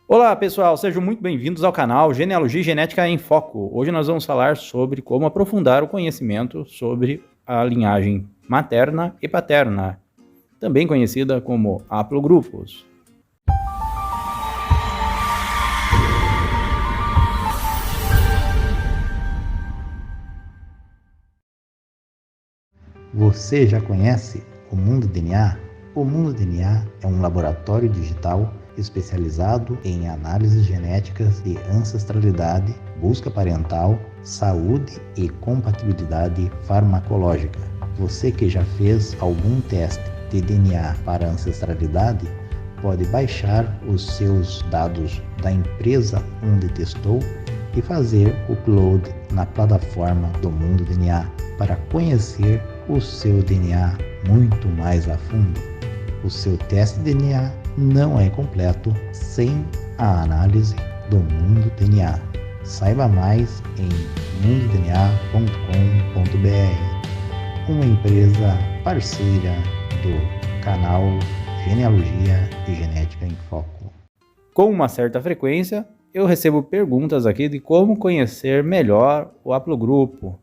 Olá pessoal, sejam muito bem-vindos ao canal Genealogia e Genética em Foco. Hoje nós vamos falar sobre como aprofundar o conhecimento sobre a linhagem materna e paterna, também conhecida como haplogrupos. Você já conhece o Mundo DNA? O Mundo DNA é um laboratório digital especializado em análises genéticas de ancestralidade, busca parental, saúde e compatibilidade farmacológica. Você que já fez algum teste de DNA para ancestralidade, pode baixar os seus dados da empresa onde testou e fazer upload na plataforma do Mundo DNA para conhecer o seu DNA muito mais a fundo. O seu teste de DNA não é completo sem a análise do Mundo DNA. Saiba mais em mundodna.com.br, uma empresa parceira do canal Genealogia e Genética em Foco. Com uma certa frequência, eu recebo perguntas aqui de como conhecer melhor o haplogrupo,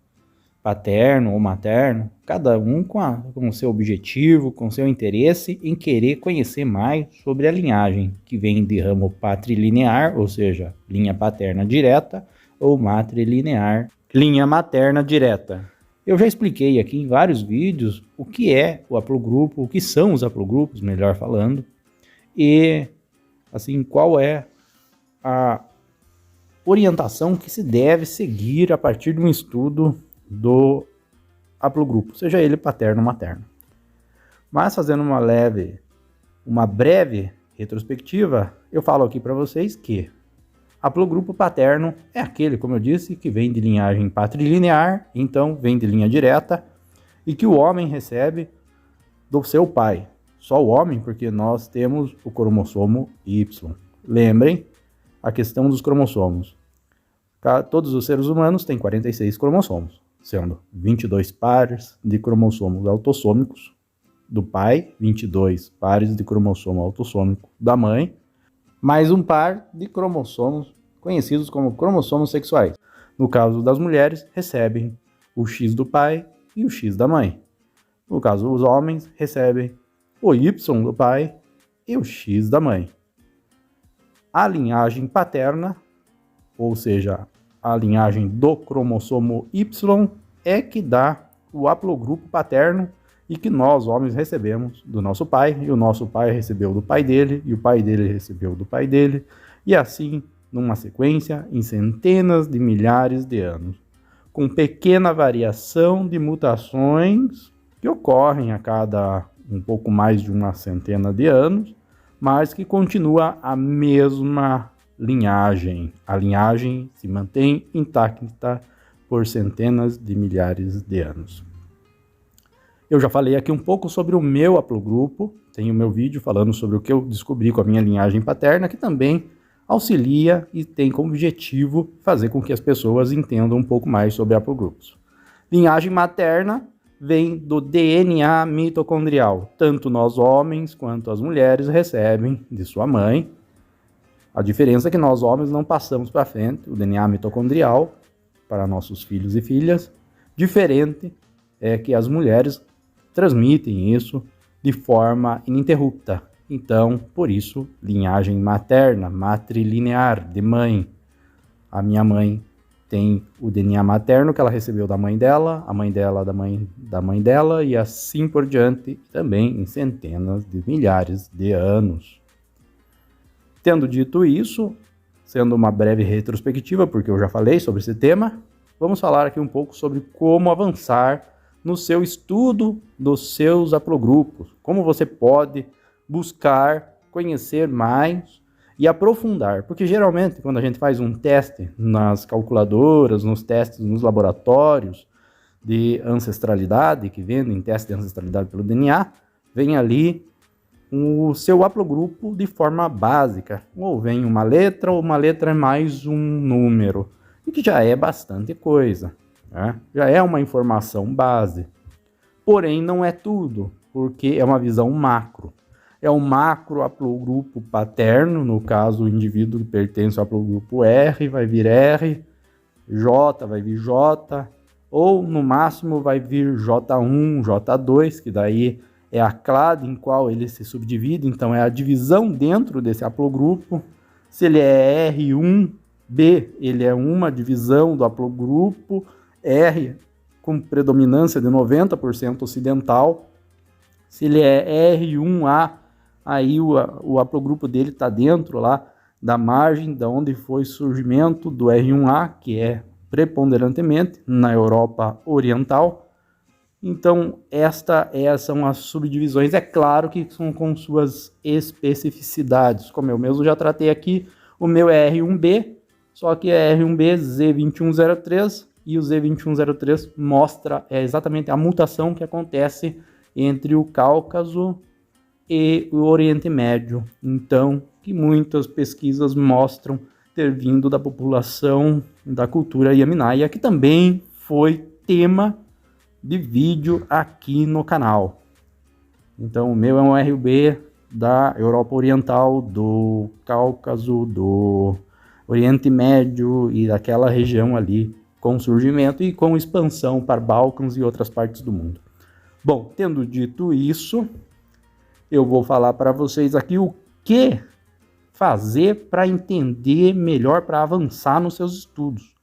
paterno ou materno, cada um com o seu objetivo, com seu interesse em querer conhecer mais sobre a linhagem, que vem de ramo patrilinear, ou seja, linha paterna direta, ou matrilinear, linha materna direta. Eu já expliquei aqui em vários vídeos o que é o haplogrupo, o que são os haplogrupos, melhor falando, e assim, qual é a orientação que se deve seguir a partir de um estudo do haplogrupo, seja ele paterno ou materno. Mas fazendo uma breve retrospectiva, eu falo aqui para vocês que haplogrupo paterno é aquele, como eu disse, que vem de linhagem patrilinear, então vem de linha direta, e que o homem recebe do seu pai. Só o homem, porque nós temos o cromossomo Y. Lembrem a questão dos cromossomos. Todos os seres humanos têm 46 cromossomos, sendo 22 pares de cromossomos autossômicos do pai, 22 pares de cromossomo autossômico da mãe, mais um par de cromossomos conhecidos como cromossomos sexuais. No caso das mulheres, recebem o X do pai e o X da mãe. No caso dos homens, recebem o Y do pai e o X da mãe. A linhagem paterna, ou seja, a linhagem do cromossomo Y, é que dá o haplogrupo paterno e que nós, homens, recebemos do nosso pai, e o nosso pai recebeu do pai dele, e o pai dele recebeu do pai dele, e assim, numa sequência, em centenas de milhares de anos, com pequena variação de mutações que ocorrem a cada um pouco mais de uma centena de anos, mas que continua a mesma linhagem. A linhagem se mantém intacta por centenas de milhares de anos. Eu já falei aqui um pouco sobre o meu haplogrupo, tem o meu vídeo falando sobre o que eu descobri com a minha linhagem paterna, que também auxilia e tem como objetivo fazer com que as pessoas entendam um pouco mais sobre haplogrupos. Linhagem materna vem do DNA mitocondrial. Tanto nós homens quanto as mulheres recebem de sua mãe. A diferença é que nós homens não passamos para frente o DNA mitocondrial para nossos filhos e filhas. Diferente é que as mulheres transmitem isso de forma ininterrupta. Então, por isso, linhagem materna, matrilinear, de mãe. A minha mãe tem o DNA materno que ela recebeu da mãe dela, a mãe dela da mãe dela, e assim por diante, também em centenas de milhares de anos. Tendo dito isso, sendo uma breve retrospectiva, porque eu já falei sobre esse tema, vamos falar aqui um pouco sobre como avançar no seu estudo dos seus haplogrupos, como você pode buscar conhecer mais e aprofundar, porque geralmente quando a gente faz um teste nas calculadoras, nos testes nos laboratórios de ancestralidade, que vendem teste de ancestralidade pelo DNA, vem ali o seu haplogrupo de forma básica, ou vem uma letra, ou uma letra mais um número, e que já é bastante coisa, né? Já é uma informação base, porém não é tudo, porque é uma visão macro. é o macro haplogrupo paterno, no caso o indivíduo que pertence ao haplogrupo R vai vir R, J vai vir J, ou no máximo vai vir J1, J2, que daí é a clade em qual ele se subdivide, então é a divisão dentro desse haplogrupo. Se ele é R1b, ele é uma divisão do haplogrupo R com predominância de 90% ocidental. Se ele é R1a, aí o haplogrupo dele está dentro lá da margem de onde foi o surgimento do R1a, que é preponderantemente na Europa Oriental. Então, estas são as subdivisões. É claro que são com suas especificidades. Como eu mesmo já tratei aqui, o meu é R1b, só que é R1b Z2103, e o Z2103 mostra exatamente a mutação que acontece entre o Cáucaso e o Oriente Médio. Então, que muitas pesquisas mostram ter vindo da população da cultura Yaminaia, que também foi tema de vídeo aqui no canal. Então o meu é um RUB da Europa Oriental, do Cáucaso, do Oriente Médio e daquela região ali com surgimento e com expansão para Balcãs e outras partes do mundo. Bom, tendo dito isso, eu vou falar para vocês aqui o que fazer para entender melhor, para avançar nos seus estudos.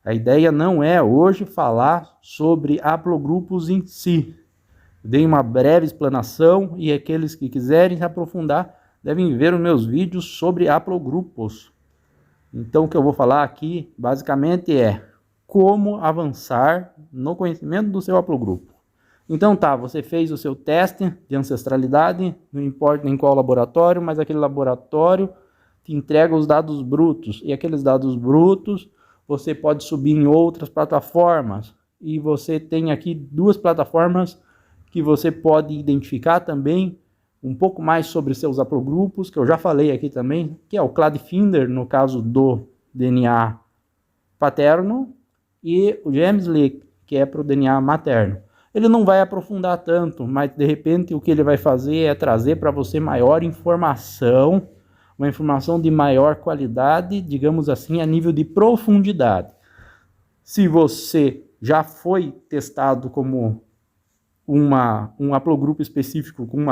A ideia não é hoje falar sobre haplogrupos em si. Dei uma breve explanação e aqueles que quiserem se aprofundar devem ver os meus vídeos sobre haplogrupos. Então o que eu vou falar aqui basicamente é como avançar no conhecimento do seu haplogrupo. Então tá, você fez o seu teste de ancestralidade, não importa em qual laboratório, mas aquele laboratório te entrega os dados brutos, e aqueles dados brutos você pode subir em outras plataformas, e você tem aqui duas plataformas que você pode identificar também um pouco mais sobre seus haplogrupos, que eu já falei aqui também, que é o CladFinder, no caso do DNA paterno, e o GemsLeak, que é para o DNA materno. Ele não vai aprofundar tanto, mas de repente o que ele vai fazer é trazer para você maior informação, uma informação de maior qualidade, digamos assim, a nível de profundidade. Se você já foi testado como um haplogrupo específico, com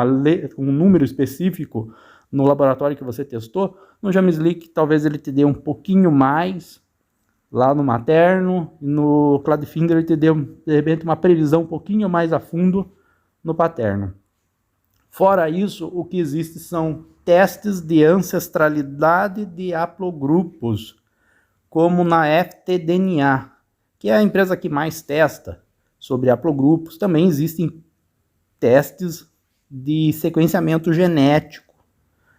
um número específico no laboratório que você testou, no GemsLeak talvez ele te dê um pouquinho mais lá no materno, e no CladFinder ele te dê de repente uma previsão um pouquinho mais a fundo no paterno. Fora isso, o que existe são testes de ancestralidade de haplogrupos, como na FTDNA, que é a empresa que mais testa sobre haplogrupos. Também existem testes de sequenciamento genético.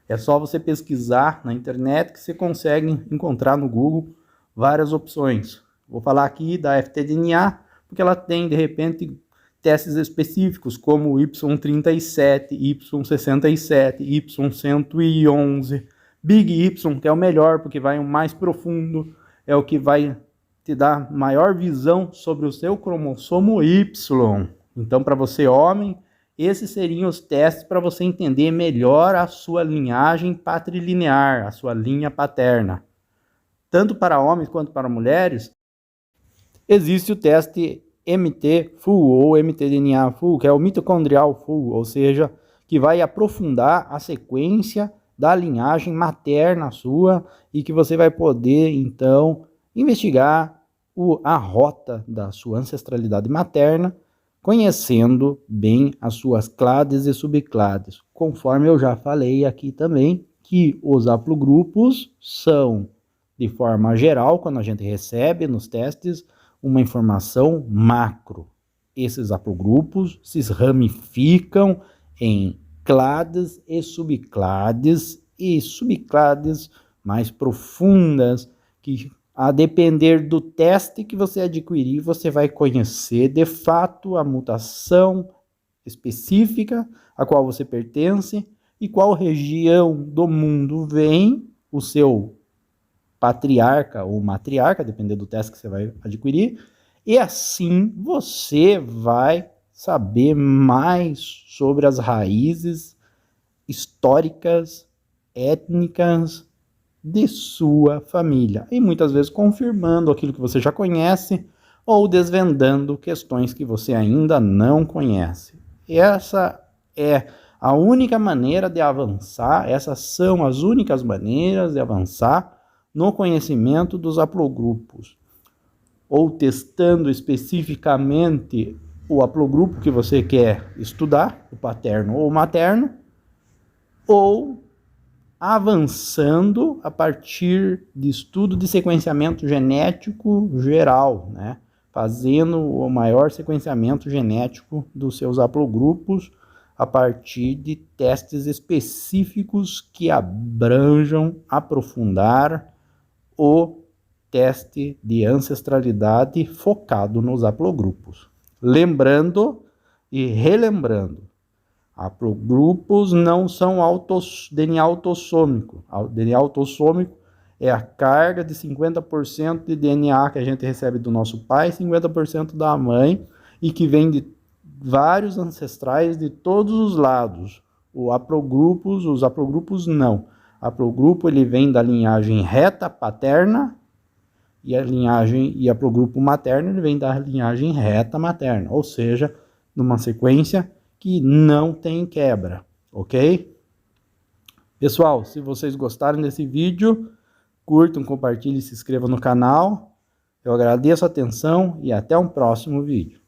É só você pesquisar na internet que você consegue encontrar no Google várias opções. Vou falar aqui da FTDNA, porque ela tem, de repente, testes específicos, como Y37, Y67, Y111, Big Y, que é o melhor, porque vai o mais profundo, é o que vai te dar maior visão sobre o seu cromossomo Y. Então, para você, homem, esses seriam os testes para você entender melhor a sua linhagem patrilinear, a sua linha paterna. Tanto para homens quanto para mulheres, existe o teste MT-Full ou MTDNA-Full, que é o mitocondrial full, ou seja, que vai aprofundar a sequência da linhagem materna sua e que você vai poder, então, investigar a rota da sua ancestralidade materna, conhecendo bem as suas clades e subclades. Conforme eu já falei aqui também, que os haplogrupos são, de forma geral, quando a gente recebe nos testes, uma informação macro. Esses haplogrupos se ramificam em clades e subclades mais profundas, que a depender do teste que você adquirir, você vai conhecer de fato a mutação específica a qual você pertence e qual região do mundo vem o seu patriarca ou matriarca, dependendo do teste que você vai adquirir, e assim você vai saber mais sobre as raízes históricas, étnicas de sua família. E muitas vezes confirmando aquilo que você já conhece ou desvendando questões que você ainda não conhece. E essa é a única maneira de avançar, essas são as únicas maneiras de avançar no conhecimento dos haplogrupos, ou testando especificamente o haplogrupo que você quer estudar, o paterno ou o materno, ou avançando a partir de estudo de sequenciamento genético geral, né? Fazendo o maior sequenciamento genético dos seus haplogrupos a partir de testes específicos que abranjam aprofundar o teste de ancestralidade focado nos haplogrupos. Lembrando e relembrando, haplogrupos não são DNA autossômico. O DNA autossômico é a carga de 50% de DNA que a gente recebe do nosso pai, 50% da mãe, e que vem de vários ancestrais de todos os lados. Os haplogrupos não. O haplogrupo ele vem da linhagem reta paterna e o haplogrupo materno ele vem da linhagem reta materna, ou seja, numa sequência que não tem quebra, ok? Pessoal, se vocês gostaram desse vídeo, curtam, compartilhem e se inscrevam no canal. Eu agradeço a atenção e até um próximo vídeo.